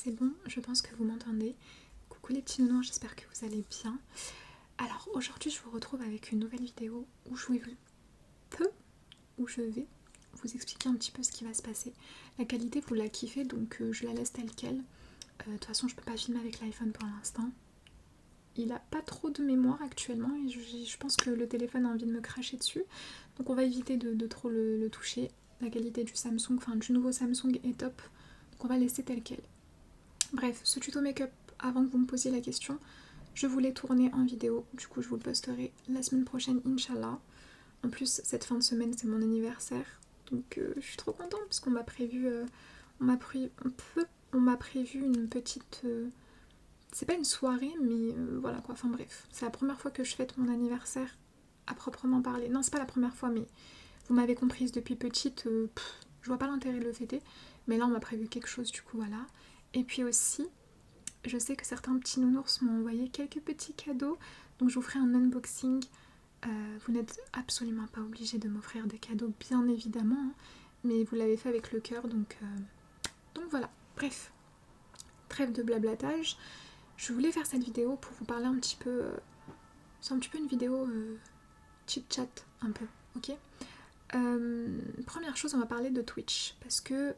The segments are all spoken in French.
c'est bon, je pense que vous m'entendez. Coucou les petits nounous, j'espère que vous allez bien. Alors aujourd'hui je vous retrouve avec une nouvelle vidéo où je vais vous expliquer un petit peu ce qui va se passer. La qualité vous la kiffez donc je la laisse telle quelle. De toute façon je peux pas filmer avec l'iPhone pour l'instant. Il a pas trop de mémoire actuellement et je pense que le téléphone a envie de me cracher dessus. Donc on va éviter de trop le toucher. La qualité du Samsung, enfin du nouveau Samsung est top. Donc on va laisser tel quel. Bref, ce tuto make-up, avant que vous me posiez la question, je voulais tourner en vidéo. Du coup, je vous le posterai la semaine prochaine, Inch'Allah. En plus, cette fin de semaine, c'est mon anniversaire. Donc, je suis trop contente parce qu'on m'a prévu... on m'a prévu une petite... c'est pas une soirée, mais voilà quoi. Enfin bref, c'est la première fois que je fête mon anniversaire à proprement parler. Non, c'est pas la première fois, mais vous m'avez comprise depuis petite. Je vois pas l'intérêt de le fêter. Mais là, on m'a prévu quelque chose, du coup, voilà. Et puis aussi, je sais que certains petits nounours m'ont envoyé quelques petits cadeaux, donc je vous ferai un unboxing. Vous n'êtes absolument pas obligé de m'offrir des cadeaux, bien évidemment, hein, mais vous l'avez fait avec le cœur, donc voilà. Bref, trêve de blablatage. Je voulais faire cette vidéo pour vous parler un petit peu... c'est un petit peu une vidéo chit-chat, un peu, ok. Première chose, on va parler de Twitch, parce que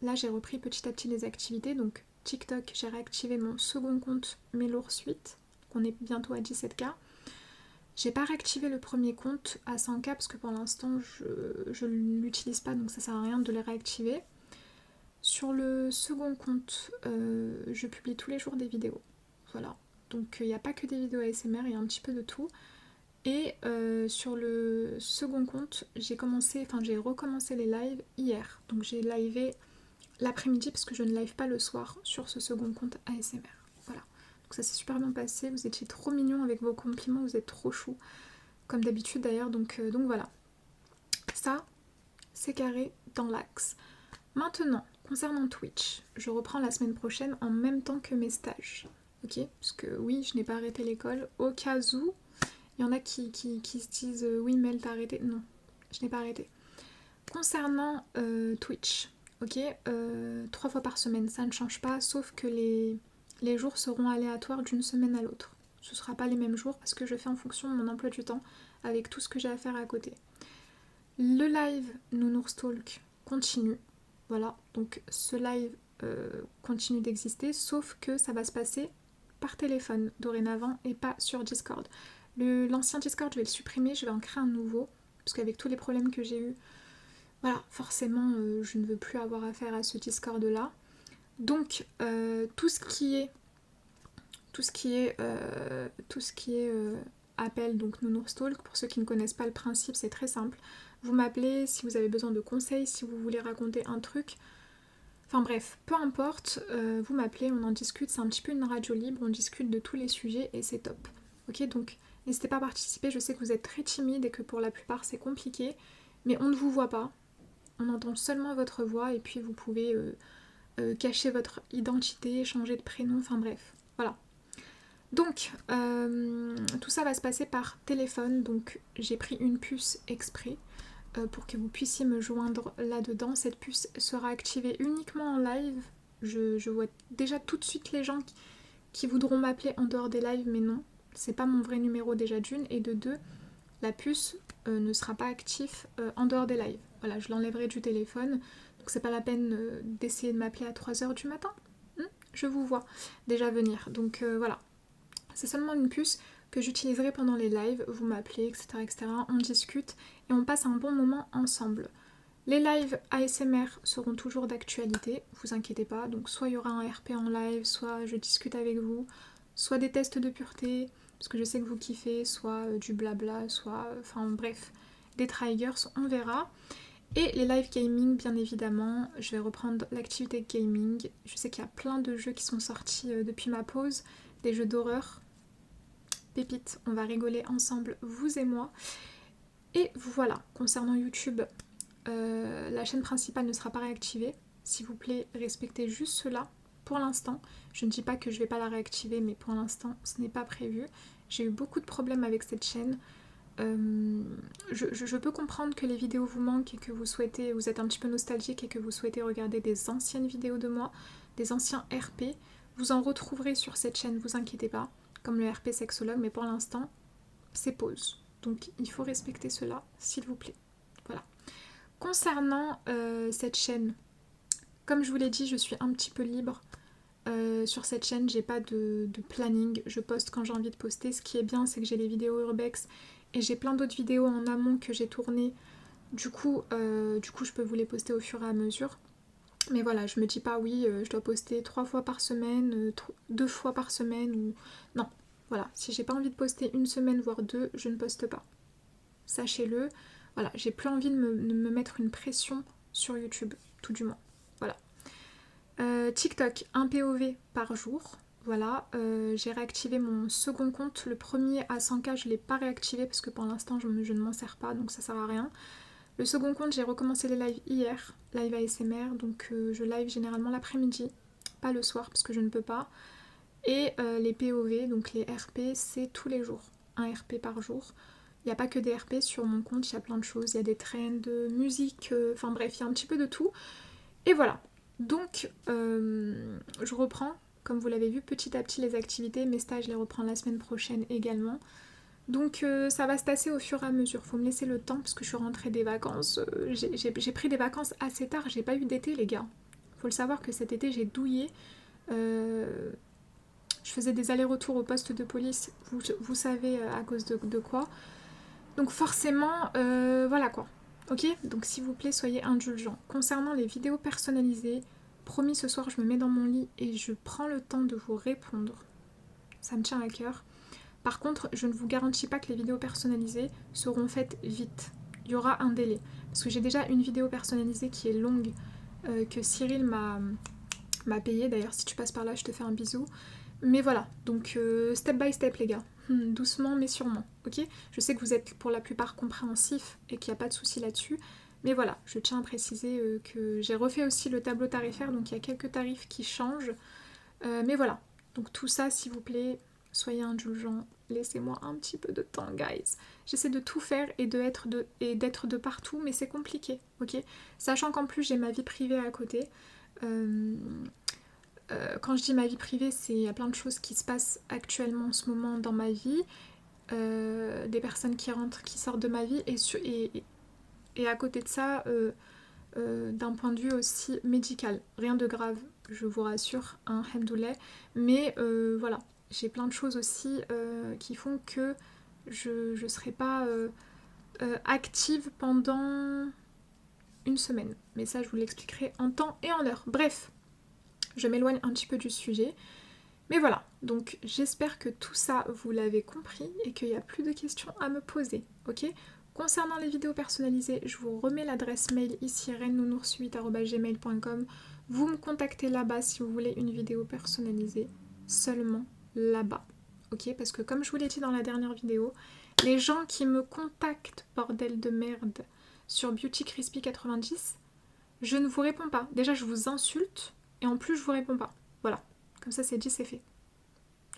là j'ai repris petit à petit les activités, donc TikTok, j'ai réactivé mon second compte Melours 8, on est bientôt à 17K. J'ai pas réactivé le premier compte à 100K parce que pour l'instant je l'utilise pas, donc ça sert à rien de les réactiver. Sur le second compte, je publie tous les jours des vidéos, voilà. Donc il n'y a pas que des vidéos ASMR, il y a un petit peu de tout. Et sur le second compte, j'ai recommencé les lives hier. Donc j'ai livé l'après-midi parce que je ne live pas le soir sur ce second compte ASMR. Voilà. Donc ça s'est super bien passé. Vous étiez trop mignons avec vos compliments, vous êtes trop chou. Comme d'habitude d'ailleurs, donc voilà. Ça, c'est carré dans l'axe. Maintenant, concernant Twitch, je reprends la semaine prochaine en même temps que mes stages. Ok. Parce que oui, je n'ai pas arrêté l'école. Au cas où... il y en a qui se disent oui Mel t'as arrêté. Non, je n'ai pas arrêté. Concernant Twitch, ok, 3 fois par semaine, ça ne change pas, sauf que les jours seront aléatoires d'une semaine à l'autre. Ce ne sera pas les mêmes jours parce que je fais en fonction de mon emploi du temps avec tout ce que j'ai à faire à côté. Le live Nounours Talk continue, voilà, donc ce live continue d'exister, sauf que ça va se passer par téléphone dorénavant et pas sur Discord. L'ancien Discord, je vais le supprimer, je vais en créer un nouveau, parce qu'avec tous les problèmes que j'ai eus, voilà, forcément, je ne veux plus avoir affaire à ce Discord-là. Donc, tout ce qui est appel, donc Nounours Talk, pour ceux qui ne connaissent pas le principe, c'est très simple. Vous m'appelez si vous avez besoin de conseils, si vous voulez raconter un truc. Enfin bref, peu importe, vous m'appelez, on en discute, c'est un petit peu une radio libre, on discute de tous les sujets et c'est top. Ok, donc n'hésitez pas à participer, je sais que vous êtes très timide et que pour la plupart c'est compliqué, mais on ne vous voit pas, on entend seulement votre voix et puis vous pouvez cacher votre identité, changer de prénom, enfin bref, voilà. Donc, tout ça va se passer par téléphone, donc j'ai pris une puce exprès pour que vous puissiez me joindre là-dedans. Cette puce sera activée uniquement en live. Je vois déjà tout de suite les gens qui voudront m'appeler en dehors des lives, mais non, c'est pas mon vrai numéro déjà d'une, et de deux, la puce ne sera pas active en dehors des lives. Voilà, je l'enlèverai du téléphone, donc c'est pas la peine d'essayer de m'appeler à 3h du matin. Je vous vois déjà venir, donc voilà. C'est seulement une puce que j'utiliserai pendant les lives, vous m'appelez, etc., etc. On discute et on passe un bon moment ensemble. Les lives ASMR seront toujours d'actualité, vous inquiétez pas, donc soit il y aura un RP en live, soit je discute avec vous, soit des tests de pureté, parce que je sais que vous kiffez, soit du blabla, soit, enfin bref, des triggers, on verra. Et les live gaming, bien évidemment, je vais reprendre l'activité gaming. Je sais qu'il y a plein de jeux qui sont sortis depuis ma pause, des jeux d'horreur. Pépite, on va rigoler ensemble, vous et moi. Et voilà, concernant YouTube, la chaîne principale ne sera pas réactivée. S'il vous plaît, respectez juste cela. Pour l'instant, je ne dis pas que je ne vais pas la réactiver, mais pour l'instant, ce n'est pas prévu. J'ai eu beaucoup de problèmes avec cette chaîne. Je peux comprendre que les vidéos vous manquent et que vous êtes un petit peu nostalgique et que vous souhaitez regarder des anciennes vidéos de moi. des anciens RP. Vous en retrouverez sur cette chaîne, vous inquiétez pas, comme le RP sexologue, mais pour l'instant, c'est pause. Donc il faut respecter cela, s'il vous plaît. Voilà. Concernant cette chaîne, comme je vous l'ai dit, je suis un petit peu libre. Sur cette chaîne, j'ai pas de planning, je poste quand j'ai envie de poster. Ce qui est bien, c'est que j'ai les vidéos urbex et j'ai plein d'autres vidéos en amont que j'ai tournées. Du coup, je peux vous les poster au fur et à mesure. Mais voilà, je me dis pas oui, je dois poster 3 fois par semaine, 2 fois par semaine ou... Non, voilà, si j'ai pas envie de poster une semaine voire 2, je ne poste pas. Sachez-le, voilà, j'ai plus envie de me mettre une pression sur YouTube, tout du moins. Voilà. TikTok, un POV par jour. Voilà, j'ai réactivé mon second compte. Le premier à 100K, je ne l'ai pas réactivé parce que pour l'instant, je ne m'en sers pas, donc ça sert à rien. Le second compte, j'ai recommencé les lives hier, live ASMR, donc je live généralement l'après-midi, pas le soir parce que je ne peux pas. Et les POV, donc les RP, c'est tous les jours, un RP par jour. Il n'y a pas que des RP sur mon compte, il y a plein de choses, il y a des trends, musique, enfin bref, il y a un petit peu de tout. Et voilà, donc je reprends, comme vous l'avez vu, petit à petit les activités, mes stages, je les reprends la semaine prochaine également. Donc ça va se tasser au fur et à mesure, faut me laisser le temps parce que je suis rentrée des vacances, j'ai pris des vacances assez tard, j'ai pas eu d'été les gars. Faut le savoir que cet été j'ai douillé, je faisais des allers-retours au poste de police, vous savez à cause de quoi. Donc forcément, voilà quoi. Ok, donc s'il vous plaît, soyez indulgents. Concernant les vidéos personnalisées, promis ce soir, je me mets dans mon lit et je prends le temps de vous répondre. Ça me tient à cœur. Par contre, je ne vous garantis pas que les vidéos personnalisées seront faites vite. Il y aura un délai. Parce que j'ai déjà une vidéo personnalisée qui est longue, que Cyril m'a payée. D'ailleurs, si tu passes par là, je te fais un bisou. Mais voilà, donc step by step les gars. Doucement mais sûrement, ok? Je sais que vous êtes pour la plupart compréhensifs et qu'il n'y a pas de souci là-dessus. Mais voilà, je tiens à préciser que j'ai refait aussi le tableau tarifaire, donc il y a quelques tarifs qui changent. Mais voilà, donc tout ça, s'il vous plaît, soyez indulgents. Laissez-moi un petit peu de temps, guys. J'essaie de tout faire et d'être de partout, mais c'est compliqué, ok? Sachant qu'en plus, j'ai ma vie privée à côté. Quand je dis ma vie privée, il y a plein de choses qui se passent actuellement en ce moment dans ma vie. Des personnes qui rentrent, qui sortent de ma vie. Et à côté de ça, d'un point de vue aussi médical. Rien de grave, je vous rassure, hein, hamdoulilah. Mais voilà, j'ai plein de choses aussi qui font que je ne serai pas active pendant une semaine. Mais ça, je vous l'expliquerai en temps et en heure. Bref, je m'éloigne un petit peu du sujet. Mais voilà, donc j'espère que tout ça, vous l'avez compris et qu'il n'y a plus de questions à me poser, ok? Concernant les vidéos personnalisées, je vous remets l'adresse mail ici, renounours8@gmail.com. Vous me contactez là-bas si vous voulez une vidéo personnalisée, seulement là-bas, ok? Parce que comme je vous l'ai dit dans la dernière vidéo, les gens qui me contactent, bordel de merde, sur Beauty Crispy 90, je ne vous réponds pas. Déjà, je vous insulte et en plus, je vous réponds pas. Voilà. Comme ça, c'est dit, c'est fait.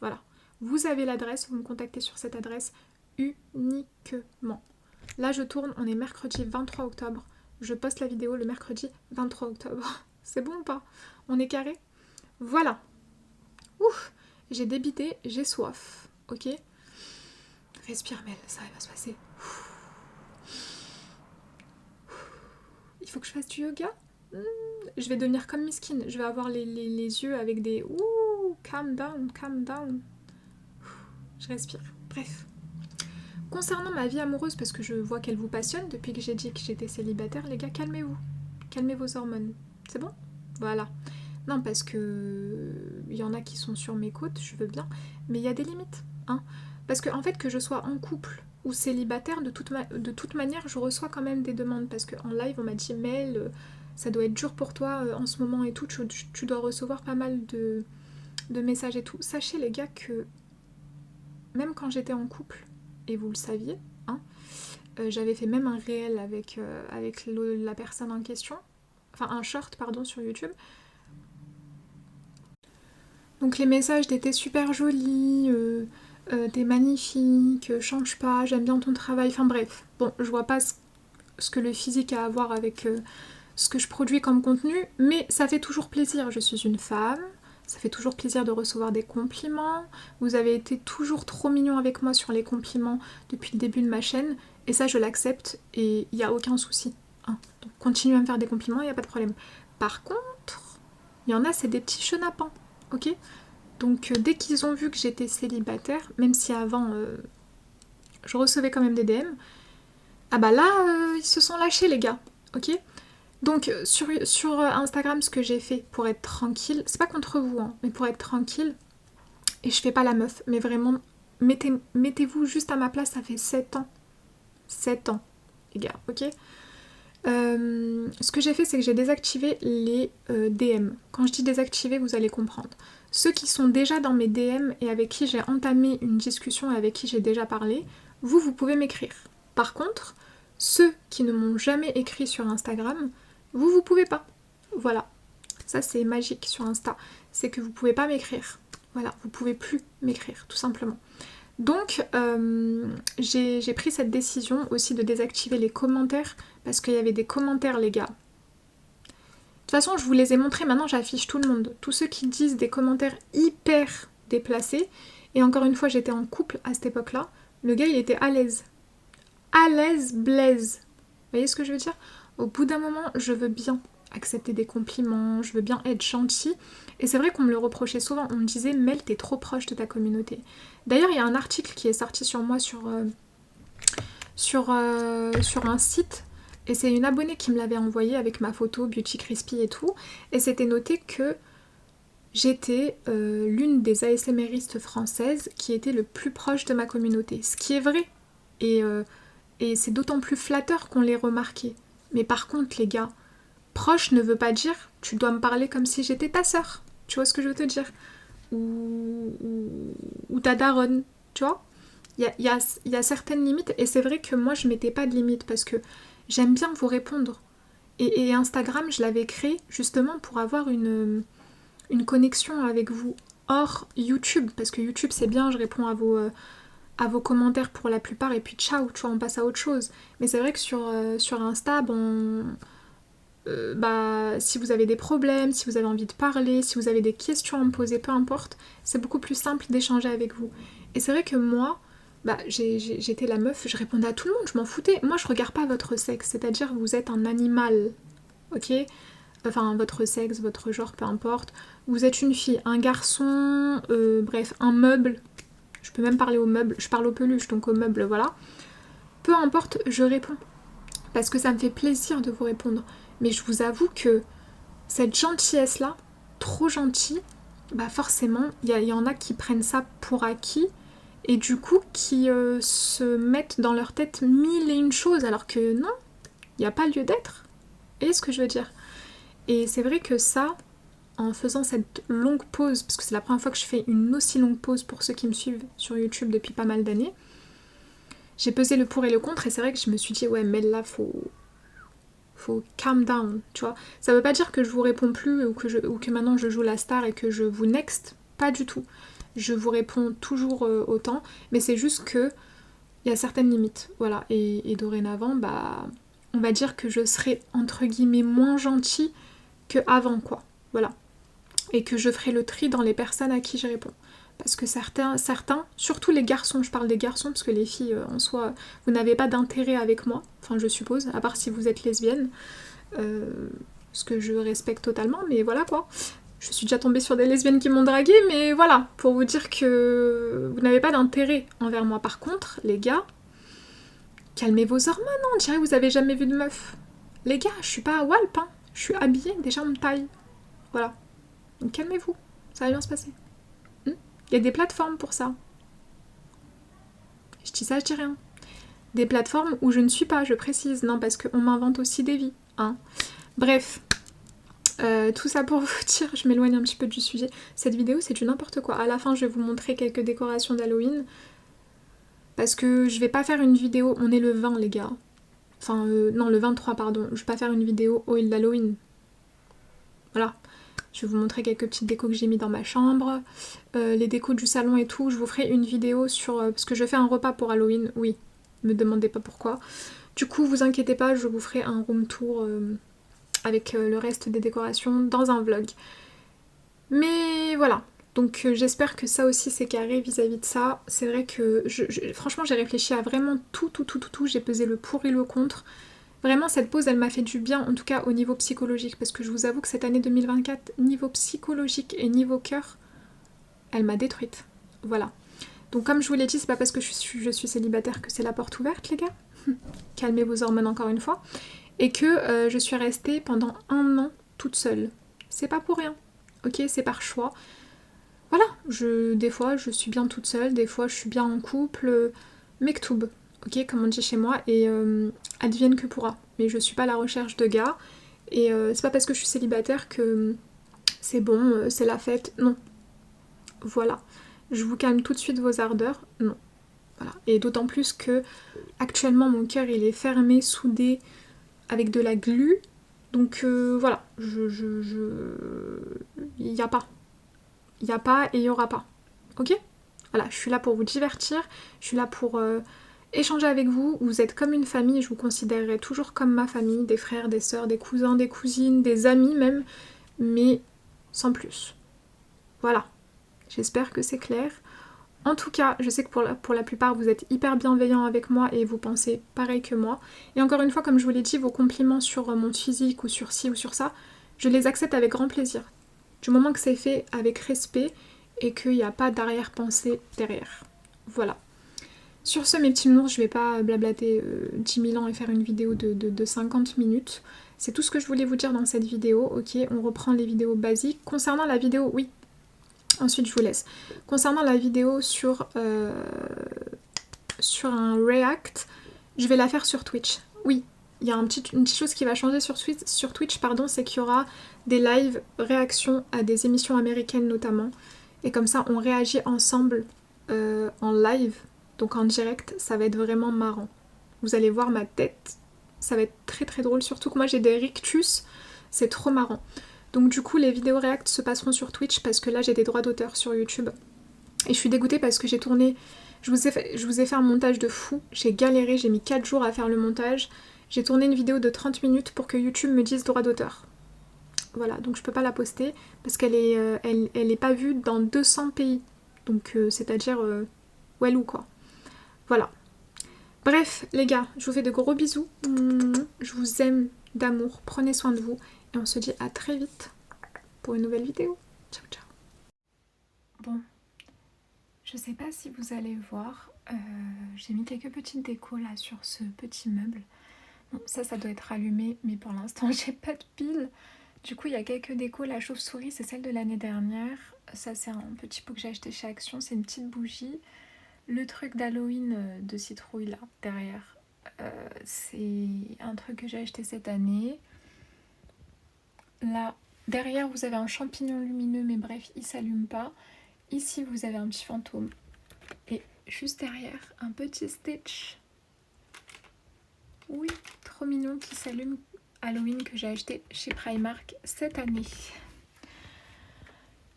Voilà. Vous avez l'adresse, vous me contactez sur cette adresse uniquement. Là, je tourne, on est mercredi 23 octobre. Je poste la vidéo le mercredi 23 octobre. C'est bon ou pas? On est carré? Voilà. Ouf, j'ai débité, j'ai soif. Ok? Respire, Mel, ça va se passer. Il faut que je fasse du yoga? Je vais devenir comme Miskin. Je vais avoir les yeux avec des... Ouh, calm down, calm down. Je respire. Bref. Concernant ma vie amoureuse, parce que je vois qu'elle vous passionne depuis que j'ai dit que j'étais célibataire, les gars, calmez-vous. Calmez vos hormones. C'est bon? Voilà. Non, parce que il y en a qui sont sur mes côtes, je veux bien, mais il y a des limites. Hein. Parce que en fait, que je sois en couple ou célibataire, de toute manière, je reçois quand même des demandes. Parce qu'en live, on m'a dit, Mel, ça doit être dur pour toi en ce moment et tout, tu dois recevoir pas mal de messages et tout. Sachez les gars que même quand j'étais en couple, et vous le saviez, hein, j'avais fait même un réel avec la personne en question, enfin un short pardon sur YouTube. Donc les messages étaient super jolis, t'es magnifique, change pas, j'aime bien ton travail, enfin bref. Bon, je vois pas ce que le physique a à voir avec ce que je produis comme contenu, mais ça fait toujours plaisir. Je suis une femme, ça fait toujours plaisir de recevoir des compliments. Vous avez été toujours trop mignon avec moi sur les compliments depuis le début de ma chaîne, et ça je l'accepte et il n'y a aucun souci. Hein. Donc continuez à me faire des compliments, il n'y a pas de problème. Par contre, il y en a, c'est des petits chenapans, ok? Donc dès qu'ils ont vu que j'étais célibataire, même si avant je recevais quand même des DM, ah bah là, ils se sont lâchés les gars, ok? Donc sur Instagram, ce que j'ai fait pour être tranquille, c'est pas contre vous, hein, mais pour être tranquille, et je fais pas la meuf, mais vraiment, mettez-vous juste à ma place, ça fait 7 ans. 7 ans, les gars, ok? Ce que j'ai fait, c'est que j'ai désactivé les DM. Quand je dis désactiver, vous allez comprendre. Ceux qui sont déjà dans mes DM et avec qui j'ai entamé une discussion et avec qui j'ai déjà parlé, vous pouvez m'écrire. Par contre, ceux qui ne m'ont jamais écrit sur Instagram, vous pouvez pas. Voilà. Ça, c'est magique sur Insta. C'est que vous pouvez pas m'écrire. Voilà, vous pouvez plus m'écrire, tout simplement. Donc, j'ai pris cette décision aussi de désactiver les commentaires parce qu'il y avait des commentaires, les gars. De toute façon, je vous les ai montrés, maintenant j'affiche tout le monde. Tous ceux qui disent des commentaires hyper déplacés. Et encore une fois, j'étais en couple à cette époque-là. Le gars, il était à l'aise. À l'aise, blaise. Vous voyez ce que je veux dire? Au bout d'un moment, je veux bien accepter des compliments, je veux bien être gentille. Et c'est vrai qu'on me le reprochait souvent. On me disait, Mel, t'es trop proche de ta communauté. D'ailleurs, il y a un article qui est sorti sur moi sur un site. Et c'est une abonnée qui me l'avait envoyé avec ma photo Beauty Crispy et tout. Et c'était noté que j'étais l'une des ASMRistes françaises qui était le plus proche de ma communauté. Ce qui est vrai. Et c'est d'autant plus flatteur qu'on l'ait remarqué. Mais par contre, les gars, proche ne veut pas dire tu dois me parler comme si j'étais ta sœur. Tu vois ce que je veux te dire? Ou ta daronne, tu vois? Il y a certaines limites et c'est vrai que moi je mettais pas de limites parce que j'aime bien vous répondre. Et Instagram, je l'avais créé justement pour avoir une connexion avec vous hors YouTube. Parce que YouTube c'est bien, je réponds à vos commentaires pour la plupart et puis ciao, tu vois, on passe à autre chose. Mais c'est vrai que sur Insta, bon... si vous avez des problèmes, si vous avez envie de parler, si vous avez des questions à me poser, peu importe, c'est beaucoup plus simple d'échanger avec vous. Et c'est vrai que moi, j'étais la meuf, je répondais à tout le monde, je m'en foutais. Moi, je regarde pas votre sexe, c'est-à-dire vous êtes un animal, ok? Enfin, votre sexe, votre genre, peu importe. Vous êtes une fille, un garçon, bref, un meuble. Je peux même parler aux meubles, je parle aux peluches, donc aux meubles, voilà. Peu importe, je réponds. Parce que ça me fait plaisir de vous répondre. Mais je vous avoue que cette gentillesse-là, trop gentille, forcément, il y en a qui prennent ça pour acquis et du coup qui se mettent dans leur tête mille et une choses alors que non, il n'y a pas lieu d'être. Vous voyez ce que je veux dire? Et c'est vrai que ça, en faisant cette longue pause, parce que c'est la première fois que je fais une aussi longue pause pour ceux qui me suivent sur YouTube depuis pas mal d'années, j'ai pesé le pour et le contre et c'est vrai que je me suis dit ouais mais là faut calm down, tu vois. Ça veut pas dire que je vous réponds plus ou que maintenant je joue la star et que je vous next, pas du tout. Je vous réponds toujours autant, mais c'est juste que il y a certaines limites, voilà. Et dorénavant, on va dire que je serai entre guillemets moins gentille que avant, quoi. Voilà. Et que je ferai le tri dans les personnes à qui je réponds. Parce que certains, surtout les garçons, je parle des garçons parce que les filles en soi, vous n'avez pas d'intérêt avec moi, enfin je suppose, à part si vous êtes lesbienne, ce que je respecte totalement, mais voilà quoi. Je suis déjà tombée sur des lesbiennes qui m'ont draguée, mais voilà, pour vous dire que vous n'avez pas d'intérêt envers moi. Par contre, les gars, calmez vos hormones, hein, on dirait que vous avez jamais vu de meuf. Les gars, je suis pas à Walp, hein, je suis habillée, déjà on me taille. Voilà. Donc calmez-vous, ça va bien se passer. Il y a des plateformes pour ça. Je dis ça, je dis rien. Des plateformes où je ne suis pas, je précise. Non, parce qu'on m'invente aussi des vies. Hein. Bref. Tout ça pour vous dire, je m'éloigne un petit peu du sujet. Cette vidéo, c'est du n'importe quoi. À la fin, je vais vous montrer quelques décorations d'Halloween. Parce que je vais pas faire une vidéo... On est le 20, les gars. Enfin, non, le 23, pardon. Je vais pas faire une vidéo oil d'Halloween. Voilà. Je vais vous montrer quelques petites décos que j'ai mis dans ma chambre, les décos du salon et tout. Je vous ferai une vidéo sur... parce que je fais un repas pour Halloween, oui. Ne me demandez pas pourquoi. Du coup, vous inquiétez pas, je vous ferai un room tour avec le reste des décorations dans un vlog. Mais voilà, donc j'espère que ça aussi c'est carré vis-à-vis de ça. C'est vrai que franchement j'ai réfléchi à vraiment tout, j'ai pesé le pour et le contre. Vraiment cette pause elle m'a fait du bien, en tout cas au niveau psychologique, parce que je vous avoue que cette année 2024, niveau psychologique et niveau cœur, elle m'a détruite. Voilà. Donc comme je vous l'ai dit, c'est pas parce que je suis célibataire que c'est la porte ouverte les gars. Calmez vos hormones encore une fois. Et que je suis restée pendant 1 an toute seule. C'est pas pour rien. Ok, c'est par choix. Voilà, des fois je suis bien toute seule, des fois je suis bien en couple. Mektoub, ok, comme on dit chez moi, et advienne que pourra. Mais je suis pas à la recherche de gars. Et c'est pas parce que je suis célibataire que c'est bon, c'est la fête. Non. Voilà. Je vous calme tout de suite vos ardeurs. Non. Voilà. Et d'autant plus que actuellement mon cœur il est fermé, soudé, avec de la glu. Donc voilà, il n'y a pas. Il n'y a pas et il n'y aura pas. Ok? Voilà, je suis là pour vous divertir, je suis là pour échanger avec vous. Vous êtes comme une famille, je vous considérerai toujours comme ma famille, des frères, des sœurs, des cousins, des cousines, des amis même, mais sans plus. Voilà, j'espère que c'est clair. En tout cas, je sais que pour la plupart, vous êtes hyper bienveillants avec moi et vous pensez pareil que moi. Et encore une fois, comme je vous l'ai dit, vos compliments sur mon physique ou sur ci ou sur ça, je les accepte avec grand plaisir. Du moment que c'est fait avec respect et qu'il n'y a pas d'arrière-pensée derrière. Voilà. Sur ce, mes petits nounours, je vais pas blablater 10 000 ans et faire une vidéo de 50 minutes. C'est tout ce que je voulais vous dire dans cette vidéo. Ok, on reprend les vidéos basiques. Concernant la vidéo, oui, ensuite je vous laisse. Concernant la vidéo sur un react, je vais la faire sur Twitch. Oui, il y a une petite chose qui va changer sur Twitch, pardon, c'est qu'il y aura des live réactions à des émissions américaines notamment. Et comme ça, on réagit ensemble en live, donc en direct, ça va être vraiment marrant. Vous allez voir ma tête, ça va être très très drôle, surtout que moi j'ai des rictus, c'est trop marrant. Donc du coup, les vidéos react se passeront sur Twitch parce que là j'ai des droits d'auteur sur YouTube. Et je suis dégoûtée parce que j'ai tourné, je vous ai fait un montage de fou, j'ai galéré, j'ai mis 4 jours à faire le montage. J'ai tourné une vidéo de 30 minutes pour que YouTube me dise droit d'auteur. Voilà, donc je peux pas la poster parce qu'elle est, elle est pas vue dans 200 pays. Donc c'est-à-dire ou quoi. Voilà. Bref, les gars, je vous fais de gros bisous. Je vous aime d'amour. Prenez soin de vous. Et on se dit à très vite pour une nouvelle vidéo. Ciao, ciao. Bon, je sais pas si vous allez voir. J'ai mis quelques petites décos là sur ce petit meuble. Bon, ça doit être allumé, mais pour l'instant, j'ai pas de pile. Du coup, il y a quelques décos. La chauve-souris, c'est celle de l'année dernière. Ça, c'est un petit pot que j'ai acheté chez Action. C'est une petite bougie. Le truc d'Halloween de citrouille là, derrière, c'est un truc que j'ai acheté cette année. Là, derrière, vous avez un champignon lumineux, mais bref, il s'allume pas. Ici, vous avez un petit fantôme. Et juste derrière, un petit Stitch. Oui, trop mignon qui s'allume. Halloween que j'ai acheté chez Primark cette année.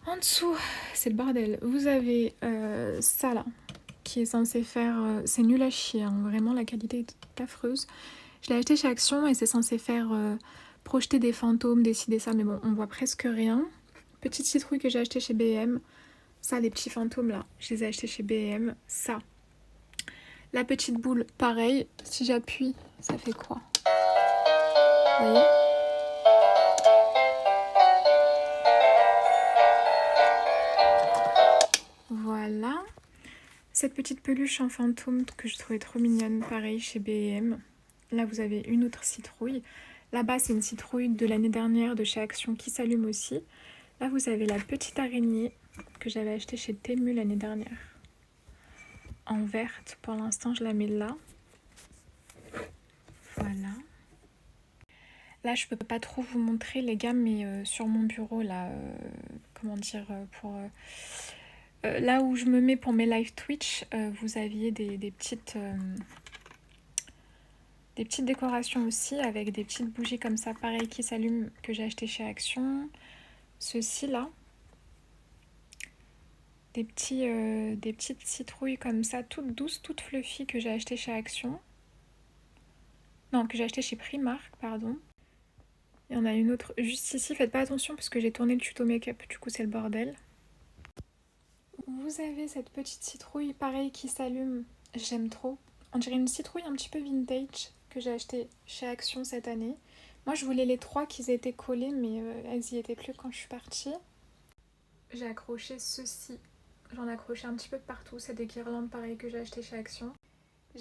En dessous, c'est le bordel. Vous avez ça là, qui est censé faire... c'est nul à chier, hein. Vraiment la qualité est affreuse. Je l'ai acheté chez Action et c'est censé faire projeter des fantômes, décider ça, mais bon, on voit presque rien. Petite citrouille que j'ai acheté chez B&M. Ça, les petits fantômes là, je les ai achetés chez B&M. Ça. La petite boule, pareil. Si j'appuie, ça fait quoi? Vous voyez? Voilà. Cette petite peluche en fantôme que je trouvais trop mignonne, pareil chez B&M. Là, vous avez une autre citrouille. Là-bas, c'est une citrouille de l'année dernière de chez Action qui s'allume aussi. Là, vous avez la petite araignée que j'avais achetée chez Temu l'année dernière. En verte, pour l'instant, je la mets là. Voilà. Là, je peux pas trop vous montrer, les gars, mais sur mon bureau, là, comment dire, pour... là où je me mets pour mes live Twitch, vous aviez des petites décorations aussi avec des petites bougies comme ça, pareil, qui s'allument, que j'ai acheté chez Action. Ceci là, des petites citrouilles comme ça, toutes douces, toutes fluffy que j'ai acheté chez Action. Non, que j'ai acheté chez Primark, pardon. Il y en a une autre juste ici. Faites pas attention parce que j'ai tourné le tuto make-up, du coup c'est le bordel. Vous avez cette petite citrouille, pareil, qui s'allume. J'aime trop. On dirait une citrouille un petit peu vintage que j'ai acheté chez Action cette année. Moi je voulais les 3 qui étaient collés, mais elles y étaient plus quand je suis partie. J'ai accroché ceci. J'en ai accroché un petit peu de partout. C'est des guirlandes pareilles que j'ai acheté chez Action.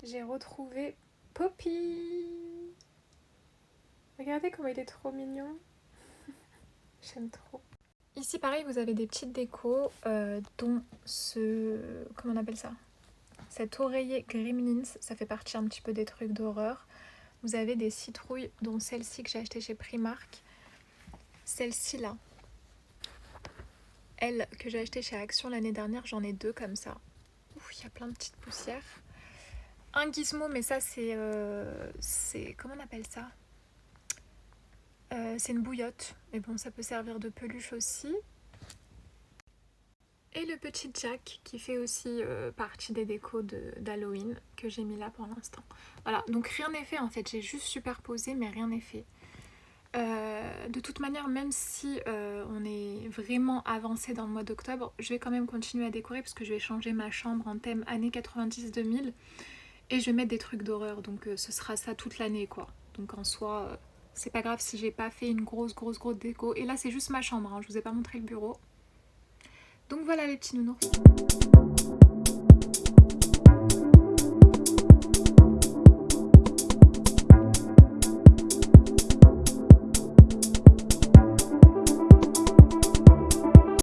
J'ai retrouvé Poppy. Regardez comment il est trop mignon. J'aime trop. Ici pareil vous avez des petites décos dont ce... comment on appelle ça, cet oreiller Gremlins, ça fait partie un petit peu des trucs d'horreur. Vous avez des citrouilles dont celle-ci que j'ai achetée chez Primark. Celle-ci là. Elle que j'ai achetée chez Action l'année dernière, j'en ai 2 comme ça. Ouf, il y a plein de petites poussières. Un gizmo mais ça c'est... comment on appelle ça, c'est une bouillotte, mais bon ça peut servir de peluche aussi. Et le petit Jack qui fait aussi partie des décos d'Halloween que j'ai mis là pour l'instant. Voilà, donc rien n'est fait en fait, j'ai juste superposé mais rien n'est fait. De toute manière, même si on est vraiment avancé dans le mois d'octobre, je vais quand même continuer à décorer parce que je vais changer ma chambre en thème années 90-2000 et je vais mettre des trucs d'horreur, donc ce sera ça toute l'année quoi. Donc en soi, c'est pas grave si j'ai pas fait une grosse déco. Et là c'est juste ma chambre, hein, je vous ai pas montré le bureau. Donc voilà les petits nounours.